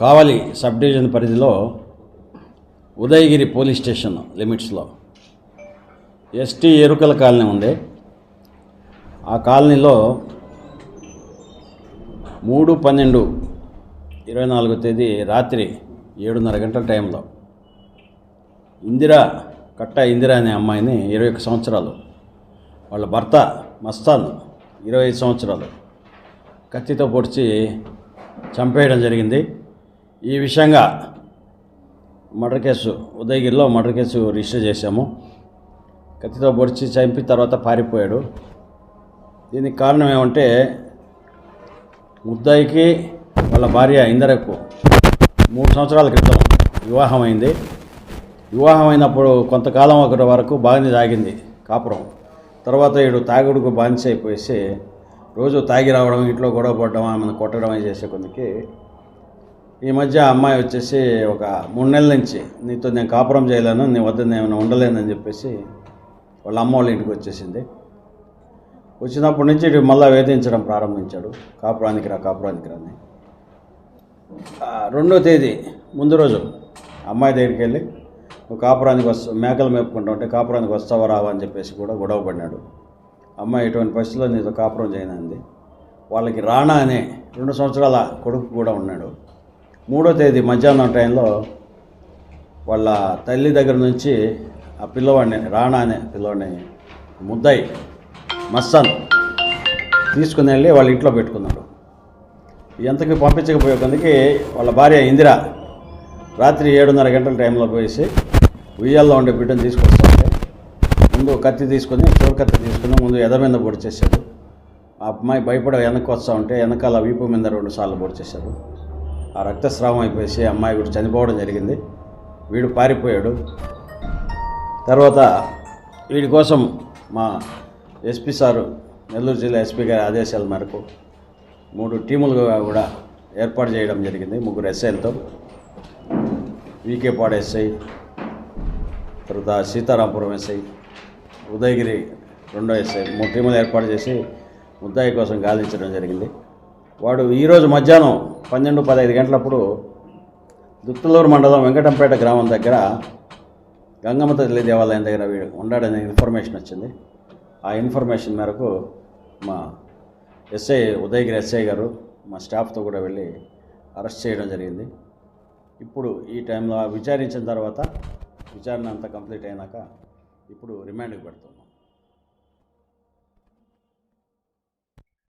కావలి sub division పరిధిలో Udayagiri police station లిమిట్స్లో ST ఎరుకల colony ఉంది. ఆ కాలనీలో 3/12/24 తేదీ రాత్రి 7:30 గంటల టైంలో కట్ట ఇందిరా అనే అమ్మాయిని 21 సంవత్సరాలు, వాళ్ళ భర్త మస్తాన్ 25 సంవత్సరాలు కత్తితో పొడిచి చంపేయడం జరిగింది. ఈ విషయంగా ఉదయగిరిలో మర్డర్ కేసు రిజిస్టర్ చేశాము. కత్తితో పొడిచి చంపి తర్వాత పారిపోయాడు. దీనికి కారణం ఏమంటే, ముద్దాయికి వాళ్ళ భార్య ఇందిరకు 3 సంవత్సరాల క్రితం వివాహమైంది. వివాహమైనప్పుడు కొంతకాలం వరకు బాగానే సాగింది కాపురం. తర్వాత వీడు తాగుడుకు బానిస అయిపోయేసి రోజు తాగి రావడం, ఇంట్లో గొడవ పడడం, ఆమెను కొట్టడం చేసే కొందికి ఈ మధ్య అమ్మాయి వచ్చేసి ఒక 3 నెలల నుంచి నీతో నేను కాపురం చేయలేను, నీ వద్ద నేను ఉండలేనని చెప్పేసి వాళ్ళ అమ్మ వాళ్ళ ఇంటికి వచ్చేసింది. వచ్చినప్పటి నుంచి మళ్ళీ వేధించడం ప్రారంభించాడు. కాపురానికి రా అని. 2వ తేదీ ముందు రోజు అమ్మాయి దగ్గరికి వెళ్ళి, నువ్వు కాపురానికి మేకలు మేపుకుంటా ఉంటే కాపురానికి వస్తావా రావా అని చెప్పేసి కూడా గొడవ పడినాడు. అమ్మాయి ఎటువంటి పరిస్థితుల్లో నీతో కాపురం చేయనంది. వాళ్ళకి రాణా అనే 2 సంవత్సరాల కొడుకు కూడా ఉన్నాడు. 3వ తేదీ మధ్యాహ్నం టైంలో వాళ్ళ తల్లి దగ్గర నుంచి ఆ పిల్లవాడిని, రాణా అనే పిల్లవాడిని ముద్దాయి మస్తాన్ తీసుకుని వెళ్ళి వాళ్ళ ఇంట్లో పెట్టుకున్నాడు. ఎంతకి పంపించకపోయే కొందికి వాళ్ళ భార్య ఇందిర రాత్రి 7:30 గంటల టైంలో పోయేసి ఉయ్యాల్లో ఉండే బిడ్డను తీసుకొస్తుంటే ముందు కత్తి తీసుకొని, కత్తి తీసుకుని ముందు ఎద మీద పొడిచేశాడు. ఆ అమ్మాయి భయపడ వెనక్కి వస్తూ ఉంటే వెనకాల వీపు మీద 2 సార్లు పొడిచేశాడు. ఆ రక్తస్రావం అయిపోయేసి అమ్మాయి కూడా చనిపోవడం జరిగింది. వీడు పారిపోయాడు. తర్వాత వీడి కోసం మా ఎస్పీ సారు, నెల్లూరు జిల్లా ఎస్పీ గారి ఆదేశాల మేరకు 3 టీములుగా కూడా ఏర్పాటు చేయడం జరిగింది. 3 ఎస్ఐలతో, వీకే పాడ ఎస్ఐ, తర్వాత సీతారాంపురం ఎస్ఐ, ఉదయగిరి 2వ ఎస్ఐ, 3 టీములు ఏర్పాటు చేసి ముద్దాయి కోసం గాలించడం జరిగింది. వాడు ఈరోజు మధ్యాహ్నం 12-15 గంటలప్పుడు దుత్తులూరు మండలం వెంకటంపేట గ్రామం దగ్గర గంగమ్మ తల్లి దేవాలయం దగ్గర వీడు ఉన్నాడనే ఇన్ఫర్మేషన్ వచ్చింది. ఆ ఇన్ఫర్మేషన్ మేరకు మా ఎస్ఐ, ఉదయగిరి ఎస్ఐ గారు మా స్టాఫ్తో కూడా వెళ్ళి అరెస్ట్ చేయడం జరిగింది. ఇప్పుడు ఈ టైంలో విచారించిన తర్వాత విచారణ అంతా కంప్లీట్ అయినాక ఇప్పుడు రిమాండ్కి పెడుతున్నాం.